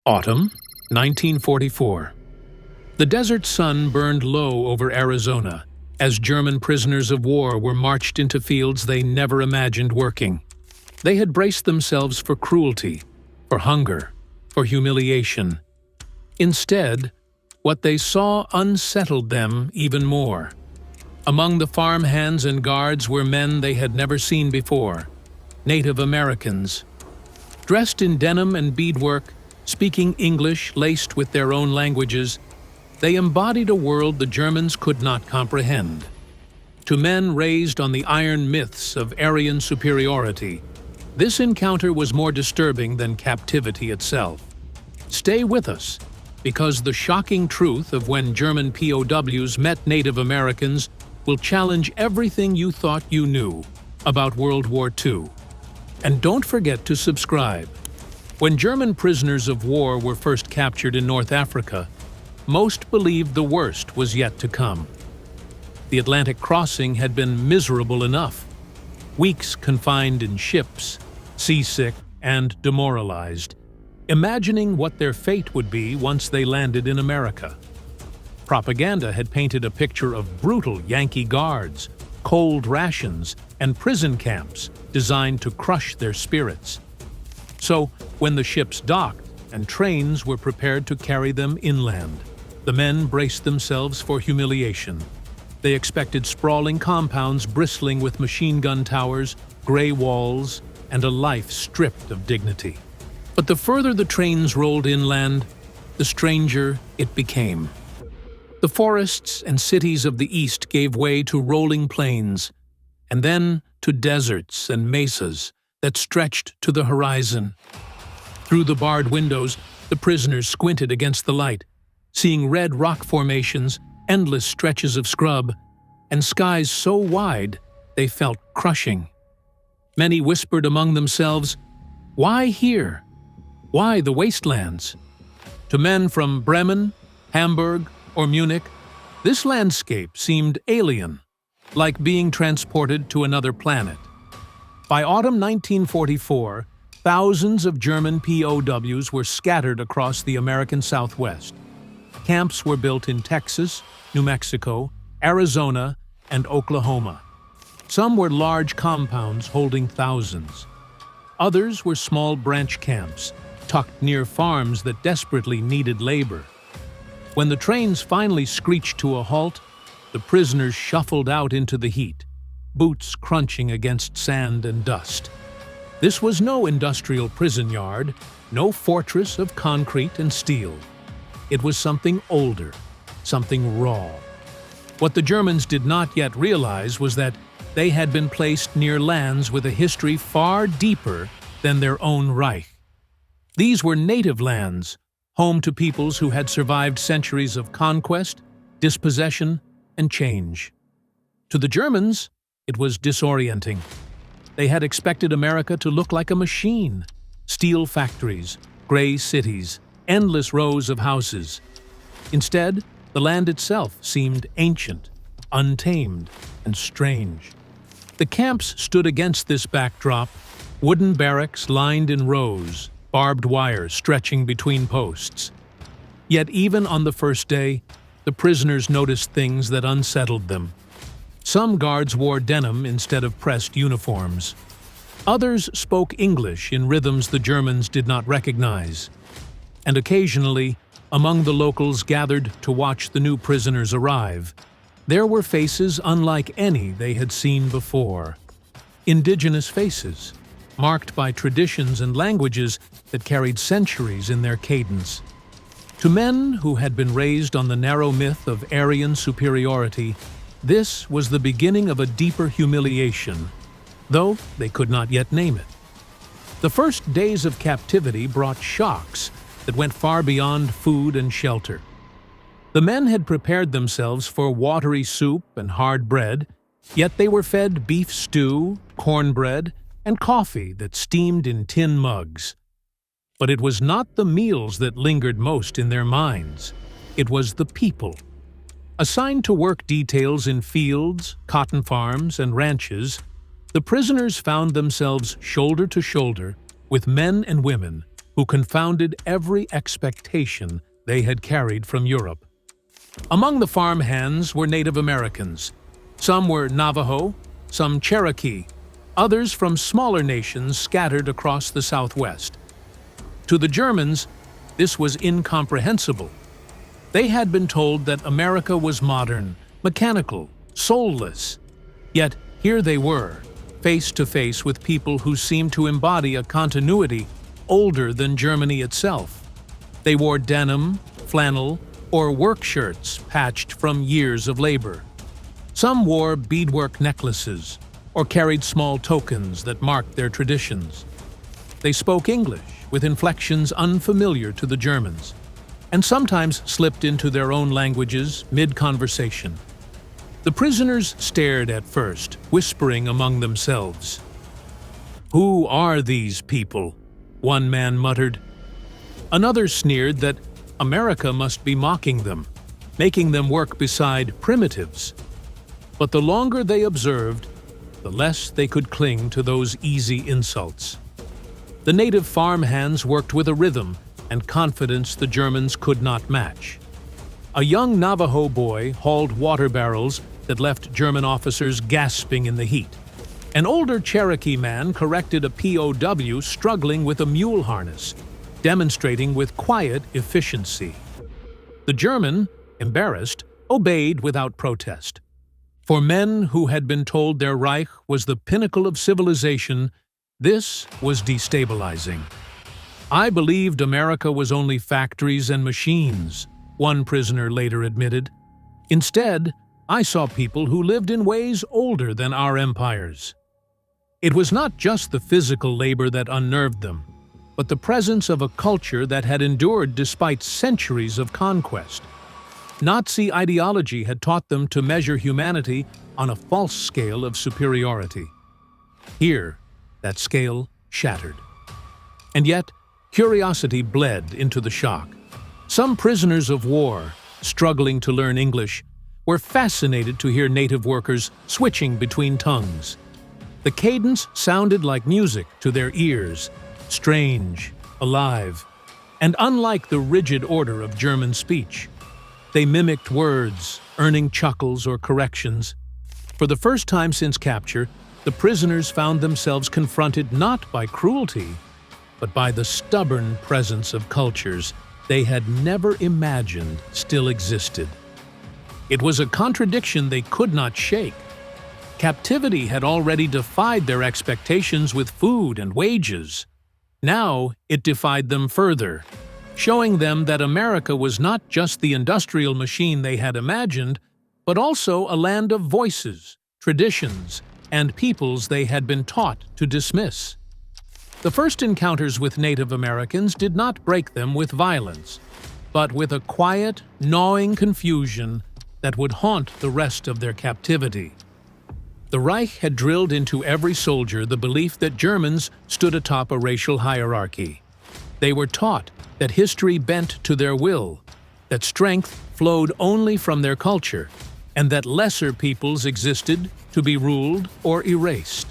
Autumn, 1944. The desert sun burned low over Arizona as German prisoners of war were marched into fields they never imagined working. They had braced themselves for cruelty, for hunger, for humiliation. Instead, what they saw unsettled them even more. Among the farmhands and guards were men they had never seen before, Native Americans. Dressed in denim and beadwork, speaking English laced with their own languages, they embodied a world the Germans could not comprehend. To men raised on the iron myths of Aryan superiority, this encounter was more disturbing than captivity itself. Stay with us, because the shocking truth of when German POWs met Native Americans will challenge everything you thought you knew about World War II. And don't forget to subscribe. When German prisoners of war were first captured in North Africa, most believed the worst was yet to come. The Atlantic crossing had been miserable enough. Weeks confined in ships, seasick and demoralized, imagining what their fate would be once they landed in America. Propaganda had painted a picture of brutal Yankee guards, cold rations, and prison camps designed to crush their spirits. So, when the ships docked and trains were prepared to carry them inland, the men braced themselves for humiliation. They expected sprawling compounds bristling with machine gun towers, gray walls, and a life stripped of dignity. But the further the trains rolled inland, the stranger it became. The forests and cities of the east gave way to rolling plains, and then to deserts and mesas that stretched to the horizon. Through the barred windows, the prisoners squinted against the light, seeing red rock formations, endless stretches of scrub, and skies so wide they felt crushing. Many whispered among themselves, "Why here? Why the wastelands?" To men from Bremen, Hamburg, or Munich, this landscape seemed alien, like being transported to another planet. By autumn 1944, thousands of German POWs were scattered across the American Southwest. Camps were built in Texas, New Mexico, Arizona, and Oklahoma. Some were large compounds holding thousands. Others were small branch camps, tucked near farms that desperately needed labor. When the trains finally screeched to a halt, the prisoners shuffled out into the heat, boots crunching against sand and dust. This was no industrial prison yard, no fortress of concrete and steel. It was something older, something raw. What the Germans did not yet realize was that they had been placed near lands with a history far deeper than their own Reich. These were native lands, home to peoples who had survived centuries of conquest, dispossession, and change. To the Germans, it was disorienting. They had expected America to look like a machine: steel factories, gray cities, endless rows of houses. Instead, the land itself seemed ancient, untamed, and strange. The camps stood against this backdrop, wooden barracks lined in rows, barbed wire stretching between posts. Yet even on the first day, the prisoners noticed things that unsettled them. Some guards wore denim instead of pressed uniforms. Others spoke English in rhythms the Germans did not recognize. And occasionally, among the locals gathered to watch the new prisoners arrive, there were faces unlike any they had seen before. Indigenous faces, marked by traditions and languages that carried centuries in their cadence. To men who had been raised on the narrow myth of Aryan superiority, this was the beginning of a deeper humiliation, though they could not yet name it. The first days of captivity brought shocks that went far beyond food and shelter. The men had prepared themselves for watery soup and hard bread, yet they were fed beef stew, cornbread, and coffee that steamed in tin mugs. But it was not the meals that lingered most in their minds. It was the people. Assigned to work details in fields, cotton farms, and ranches, the prisoners found themselves shoulder to shoulder with men and women who confounded every expectation they had carried from Europe. Among the farmhands were Native Americans. Some were Navajo, some Cherokee, others from smaller nations scattered across the Southwest. To the Germans, this was incomprehensible. They had been told that America was modern, mechanical, soulless. Yet here they were, face to face with people who seemed to embody a continuity older than Germany itself. They wore denim, flannel, or work shirts patched from years of labor. Some wore beadwork necklaces or carried small tokens that marked their traditions. They spoke English with inflections unfamiliar to the Germans, and sometimes slipped into their own languages mid-conversation. The prisoners stared at first, whispering among themselves. "Who are these people?" one man muttered. Another sneered that America must be mocking them, making them work beside primitives. But the longer they observed, the less they could cling to those easy insults. The native farmhands worked with a rhythm and confidence the Germans could not match. A young Navajo boy hauled water barrels that left German officers gasping in the heat. An older Cherokee man corrected a POW struggling with a mule harness, demonstrating with quiet efficiency. The German, embarrassed, obeyed without protest. For men who had been told their Reich was the pinnacle of civilization, this was destabilizing. "I believed America was only factories and machines," one prisoner later admitted. "Instead, I saw people who lived in ways older than our empires." It was not just the physical labor that unnerved them, but the presence of a culture that had endured despite centuries of conquest. Nazi ideology had taught them to measure humanity on a false scale of superiority. Here, that scale shattered. And yet, curiosity bled into the shock. Some prisoners of war, struggling to learn English, were fascinated to hear native workers switching between tongues. The cadence sounded like music to their ears, strange, alive, and unlike the rigid order of German speech. They mimicked words, earning chuckles or corrections. For the first time since capture, the prisoners found themselves confronted not by cruelty, but by the stubborn presence of cultures they had never imagined still existed. It was a contradiction they could not shake. Captivity had already defied their expectations with food and wages. Now it defied them further, showing them that America was not just the industrial machine they had imagined, but also a land of voices, traditions, and peoples they had been taught to dismiss. The first encounters with Native Americans did not break them with violence, but with a quiet, gnawing confusion that would haunt the rest of their captivity. The Reich had drilled into every soldier the belief that Germans stood atop a racial hierarchy. They were taught that history bent to their will, that strength flowed only from their culture, and that lesser peoples existed to be ruled or erased.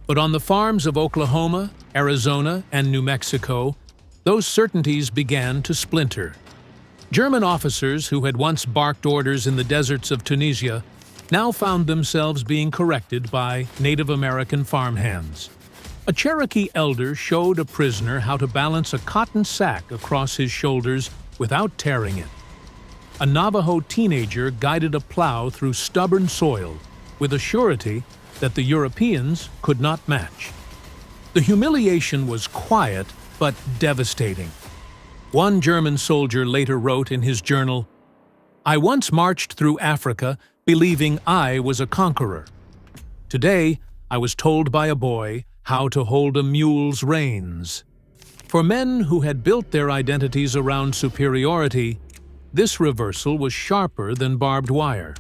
But on the farms of Oklahoma, Arizona, and New Mexico, those certainties began to splinter. German officers who had once barked orders in the deserts of Tunisia now found themselves being corrected by Native American farmhands. A Cherokee elder showed a prisoner how to balance a cotton sack across his shoulders without tearing it. A Navajo teenager guided a plow through stubborn soil with a surety that the Europeans could not match. The humiliation was quiet but devastating. One German soldier later wrote in his journal, "I once marched through Africa believing I was a conqueror. Today, I was told by a boy how to hold a mule's reins." For men who had built their identities around superiority, this reversal was sharper than barbed wire.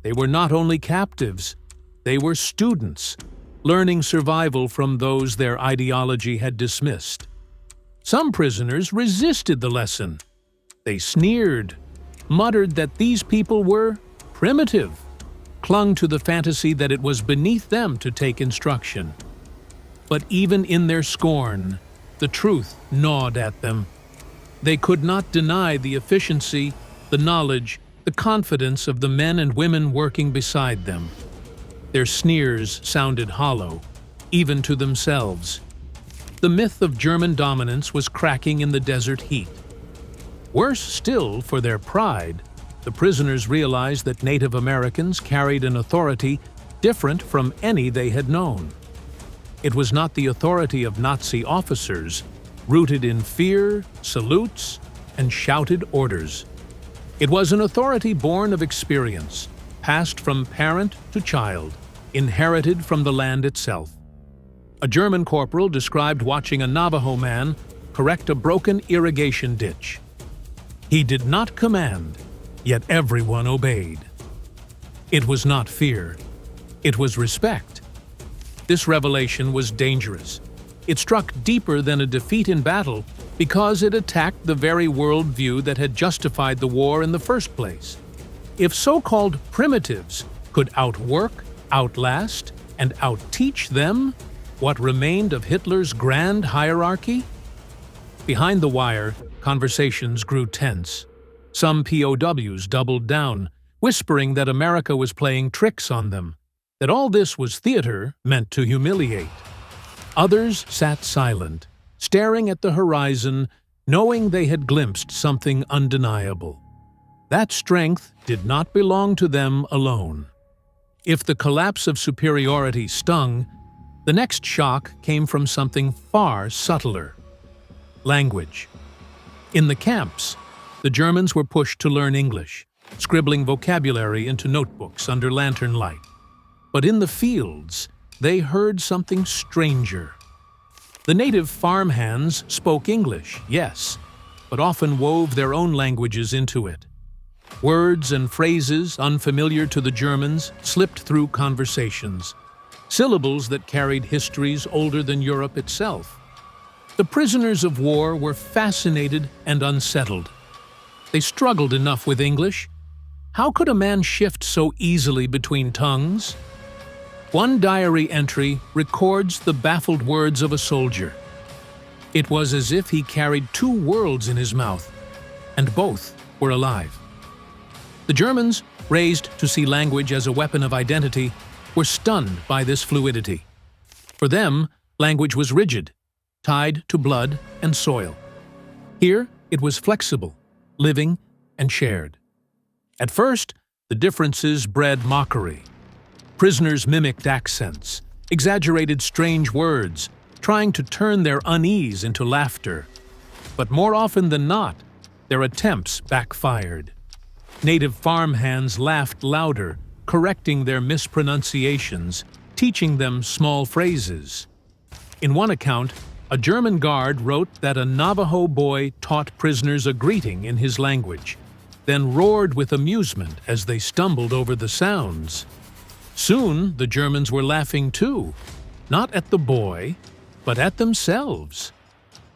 They were not only captives, they were students, learning survival from those their ideology had dismissed. Some prisoners resisted the lesson. They sneered, muttered that these people were primitive, clung to the fantasy that it was beneath them to take instruction. But even in their scorn, The truth gnawed at them. They could not deny the efficiency, the knowledge, the confidence of the men and women working beside them. Their sneers sounded hollow, even to themselves. The myth of German dominance was cracking in the desert heat. Worse still, for their pride, the prisoners realized that Native Americans carried an authority different from any they had known. It was not the authority of Nazi officers, rooted in fear, salutes, and shouted orders. It was an authority born of experience, passed from parent to child, inherited from the land itself. A German corporal described watching a Navajo man correct a broken irrigation ditch. He did not command, yet everyone obeyed. It was not fear. It was respect. This revelation was dangerous. It struck deeper than a defeat in battle because it attacked the very worldview that had justified the war in the first place. If so-called primitives could outwork, outlast, and outteach them, what remained of Hitler's grand hierarchy? Behind the wire, conversations grew tense. Some POWs doubled down, whispering that America was playing tricks on them, that all this was theater meant to humiliate. Others sat silent, staring at the horizon, knowing they had glimpsed something undeniable. That strength did not belong to them alone. If the collapse of superiority stung, the next shock came from something far subtler: language. In the camps, the Germans were pushed to learn English, scribbling vocabulary into notebooks under lantern light. But in the fields, they heard something stranger. The native farmhands spoke English, yes, but often wove their own languages into it. Words and phrases unfamiliar to the Germans slipped through conversations, syllables that carried histories older than Europe itself. The prisoners of war were fascinated and unsettled. They struggled enough with English. How could a man shift so easily between tongues? One diary entry records the baffled words of a soldier. It was as if he carried two worlds in his mouth, and both were alive. The Germans, raised to see language as a weapon of identity, were stunned by this fluidity. For them, language was rigid, tied to blood and soil. Here, it was flexible, living, and shared. At first, the differences bred mockery. Prisoners mimicked accents, exaggerated strange words, trying to turn their unease into laughter. But more often than not, their attempts backfired. Native farmhands laughed louder, correcting their mispronunciations, teaching them small phrases. In one account, a German guard wrote that a Navajo boy taught prisoners a greeting in his language, then roared with amusement as they stumbled over the sounds. Soon, the Germans were laughing too, not at the boy, but at themselves.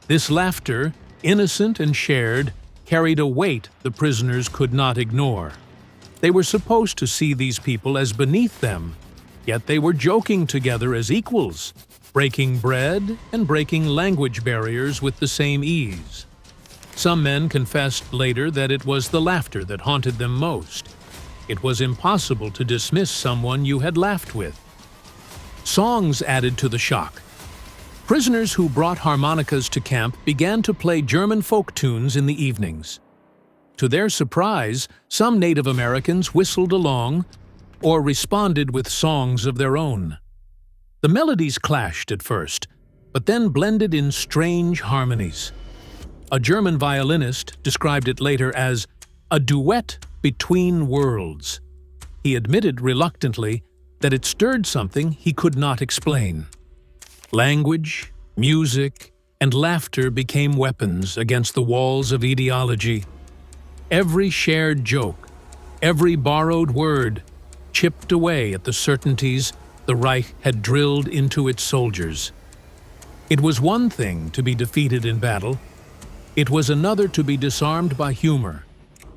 This laughter, innocent and shared, carried a weight the prisoners could not ignore. They were supposed to see these people as beneath them, yet they were joking together as equals, breaking bread and breaking language barriers with the same ease. Some men confessed later that it was the laughter that haunted them most. It was impossible to dismiss someone you had laughed with. Songs added to the shock. Prisoners who brought harmonicas to camp began to play German folk tunes in the evenings. To their surprise, some Native Americans whistled along or responded with songs of their own. The melodies clashed at first, but then blended in strange harmonies. A German violinist described it later as a duet between worlds. He admitted reluctantly that it stirred something he could not explain. Language, music, and laughter became weapons against the walls of ideology. Every shared joke, every borrowed word, chipped away at the certainties the Reich had drilled into its soldiers. It was one thing to be defeated in battle. It was another to be disarmed by humor,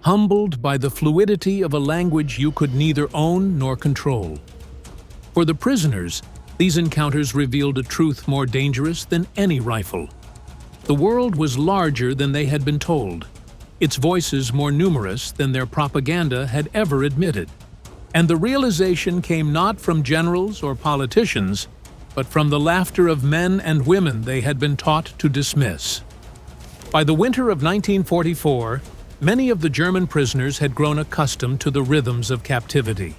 humbled by the fluidity of a language you could neither own nor control. For the prisoners, these encounters revealed a truth more dangerous than any rifle. The world was larger than they had been told, its voices more numerous than their propaganda had ever admitted. And the realization came not from generals or politicians, but from the laughter of men and women they had been taught to dismiss. By the winter of 1944, many of the German prisoners had grown accustomed to the rhythms of captivity.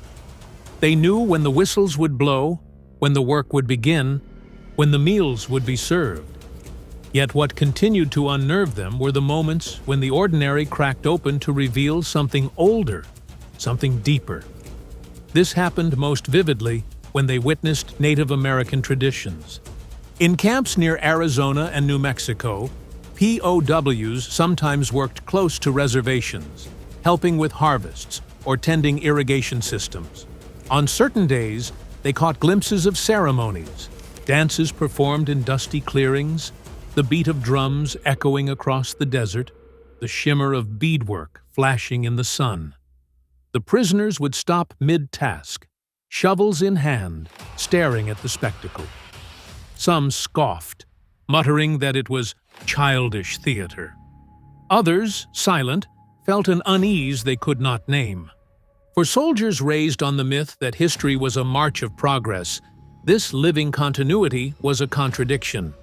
They knew when the whistles would blow, when the work would begin, when the meals would be served. Yet what continued to unnerve them were the moments when the ordinary cracked open to reveal something older, something deeper. This happened most vividly when they witnessed Native American traditions. In camps near Arizona and New Mexico, POWs sometimes worked close to reservations, helping with harvests or tending irrigation systems. On certain days, they caught glimpses of ceremonies, dances performed in dusty clearings, the beat of drums echoing across the desert, the shimmer of beadwork flashing in the sun. The prisoners would stop mid-task, shovels in hand, staring at the spectacle. Some scoffed, muttering that it was childish theater. Others, silent, felt an unease they could not name. For soldiers raised on the myth that history was a march of progress, this living continuity was a contradiction.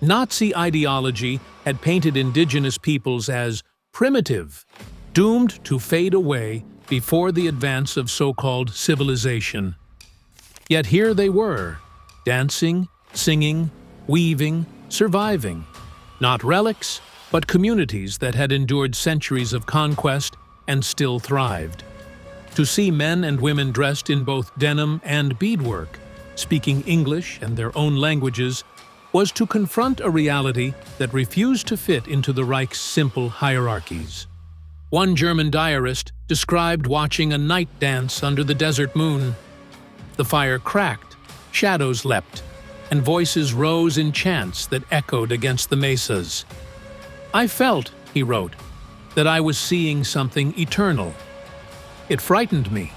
Nazi ideology had painted indigenous peoples as primitive, doomed to fade away before the advance of so-called civilization. Yet here they were, dancing, singing, weaving, surviving. Not relics, but communities that had endured centuries of conquest and still thrived. To see men and women dressed in both denim and beadwork, speaking English and their own languages, was to confront a reality that refused to fit into the Reich's simple hierarchies. One German diarist described watching a night dance under the desert moon. The fire cracked, shadows leapt, and voices rose in chants that echoed against the mesas. "I felt," he wrote, "that I was seeing something eternal. It frightened me.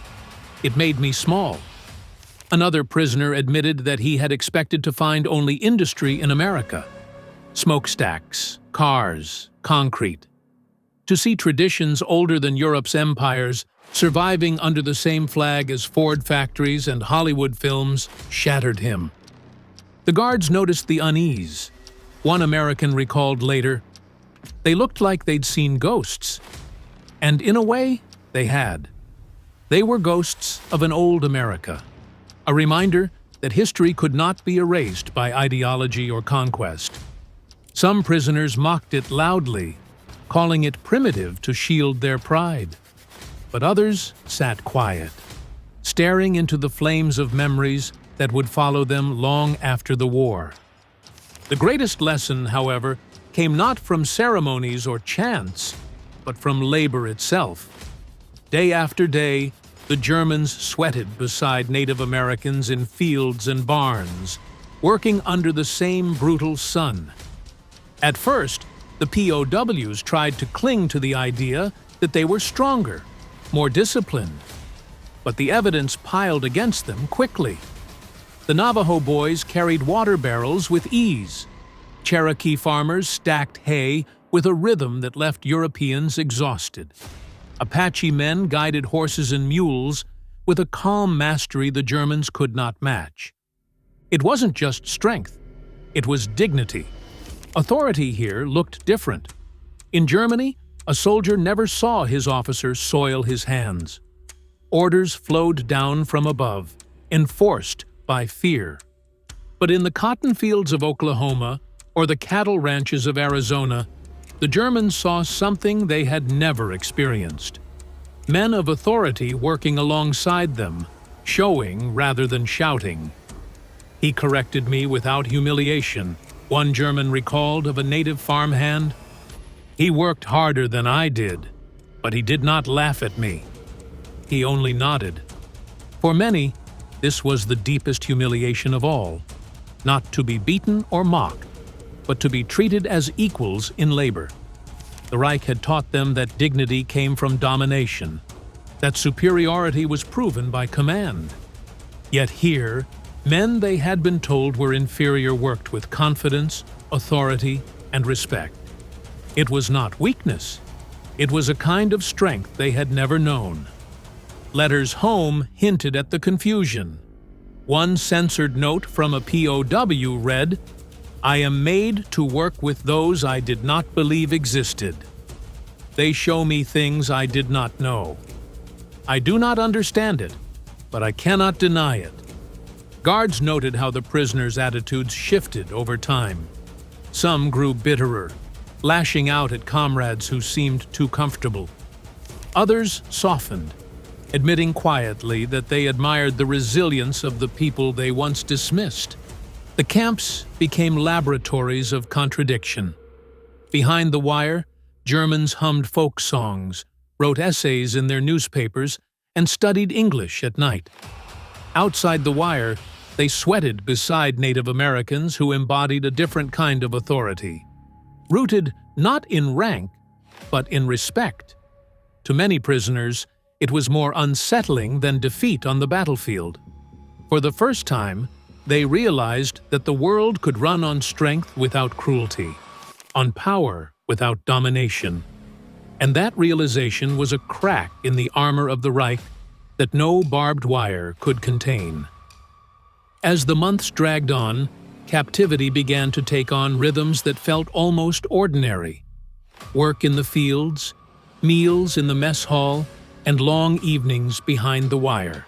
It made me small." Another prisoner admitted that he had expected to find only industry in America. Smokestacks, cars, concrete. To see traditions older than Europe's empires surviving under the same flag as Ford factories and Hollywood films shattered him. The guards noticed the unease. One American recalled later, "They looked like they'd seen ghosts." And in a way, they had. They were ghosts of an old America. A reminder that history could not be erased by ideology or conquest. Some prisoners mocked it loudly, calling it primitive to shield their pride. But others sat quiet, staring into the flames of memories that would follow them long after the war. The greatest lesson, however, came not from ceremonies or chants, but from labor itself. Day after day, the Germans sweated beside Native Americans in fields and barns, working under the same brutal sun. At first, the POWs tried to cling to the idea that they were stronger, more disciplined. But the evidence piled against them quickly. The Navajo boys carried water barrels with ease. Cherokee farmers stacked hay with a rhythm that left Europeans exhausted. Apache men guided horses and mules with a calm mastery the Germans could not match. It wasn't just strength, it was dignity. Authority here looked different. In Germany, a soldier never saw his officer soil his hands. Orders flowed down from above, enforced by fear. But in the cotton fields of Oklahoma or the cattle ranches of Arizona, the Germans saw something they had never experienced. Men of authority working alongside them, showing rather than shouting. "He corrected me without humiliation," one German recalled of a native farmhand. "He worked harder than I did, but he did not laugh at me. He only nodded." For many, this was the deepest humiliation of all, not to be beaten or mocked, but to be treated as equals in labor. The Reich had taught them that dignity came from domination, that superiority was proven by command. Yet here, men they had been told were inferior worked with confidence, authority, and respect. It was not weakness. It was a kind of strength they had never known. Letters home hinted at the confusion. One censored note from a POW read, "I am made to work with those I did not believe existed. They show me things I did not know. I do not understand it, but I cannot deny it." Guards noted how the prisoners' attitudes shifted over time. Some grew bitterer, lashing out at comrades who seemed too comfortable. Others softened, admitting quietly that they admired the resilience of the people they once dismissed. The camps became laboratories of contradiction. Behind the wire, Germans hummed folk songs, wrote essays in their newspapers, and studied English at night. Outside the wire, they sweated beside Native Americans who embodied a different kind of authority, rooted not in rank, but in respect. To many prisoners, it was more unsettling than defeat on the battlefield. For the first time, they realized that the world could run on strength without cruelty, on power without domination. And that realization was a crack in the armor of the Reich that no barbed wire could contain. As the months dragged on, captivity began to take on rhythms that felt almost ordinary. Work in the fields, meals in the mess hall, and long evenings behind the wire.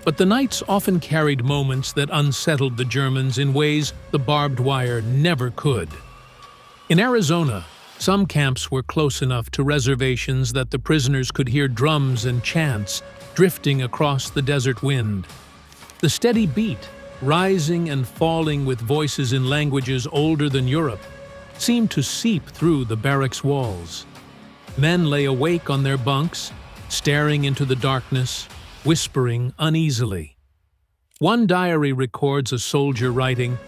But the nights often carried moments that unsettled the Germans in ways the barbed wire never could. In Arizona, some camps were close enough to reservations that the prisoners could hear drums and chants drifting across the desert wind. The steady beat, rising and falling with voices in languages older than Europe, seemed to seep through the barracks walls. Men lay awake on their bunks, staring into the darkness, whispering uneasily. One diary records a soldier writing,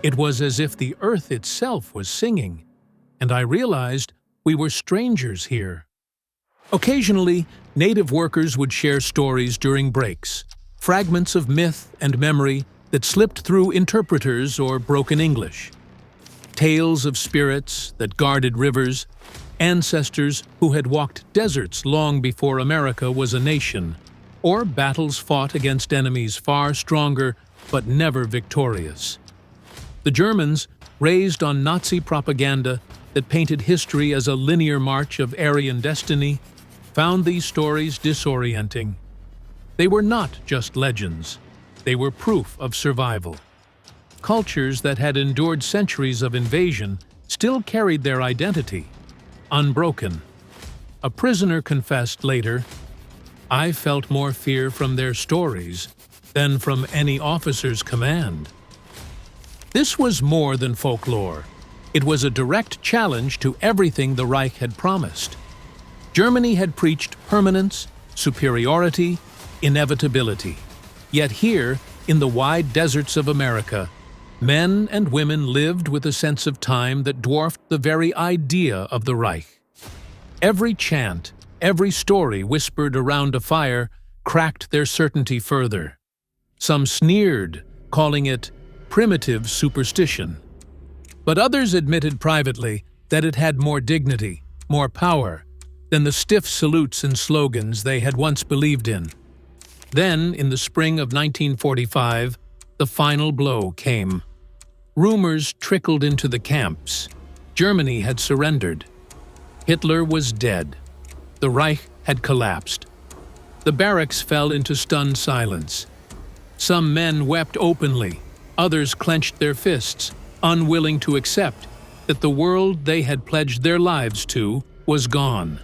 "It was as if the earth itself was singing, and I realized we were strangers here." Occasionally, native workers would share stories during breaks, fragments of myth and memory that slipped through interpreters or broken English. Tales of spirits that guarded rivers, ancestors who had walked deserts long before America was a nation, or battles fought against enemies far stronger but never victorious. The Germans, raised on Nazi propaganda that painted history as a linear march of Aryan destiny, found these stories disorienting. They were not just legends. They were proof of survival. Cultures that had endured centuries of invasion still carried their identity, unbroken. A prisoner confessed later, "I felt more fear from their stories than from any officer's command." This was more than folklore. It was a direct challenge to everything the Reich had promised. Germany had preached permanence, superiority, inevitability. Yet here, in the wide deserts of America, men and women lived with a sense of time that dwarfed the very idea of the Reich. Every chant, every story whispered around a fire cracked their certainty further. Some sneered, calling it primitive superstition. But others admitted privately that it had more dignity, more power, than the stiff salutes and slogans they had once believed in. Then, in the spring of 1945, the final blow came. Rumors trickled into the camps. Germany had surrendered. Hitler was dead. The Reich had collapsed. The barracks fell into stunned silence. Some men wept openly, others clenched their fists, unwilling to accept that the world they had pledged their lives to was gone.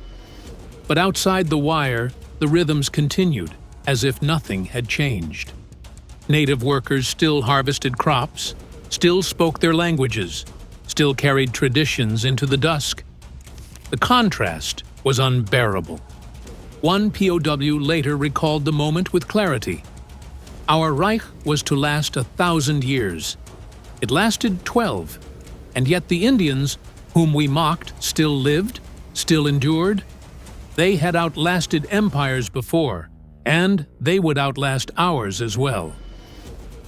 But outside the wire, the rhythms continued, as if nothing had changed. Native workers still harvested crops, still spoke their languages, still carried traditions into the dusk. The contrast was unbearable. One POW later recalled the moment with clarity. Our Reich was to last 1,000 years. It lasted 12, and yet the Indians, whom we mocked, still lived, still endured. They had outlasted empires before, and they would outlast ours as well.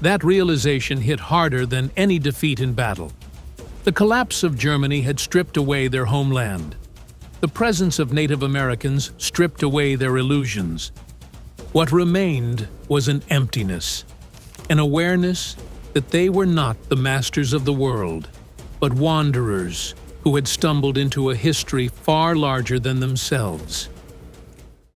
That realization hit harder than any defeat in battle. The collapse of Germany had stripped away their homeland. The presence of Native Americans stripped away their illusions. What remained was an emptiness, an awareness that they were not the masters of the world, but wanderers who had stumbled into a history far larger than themselves.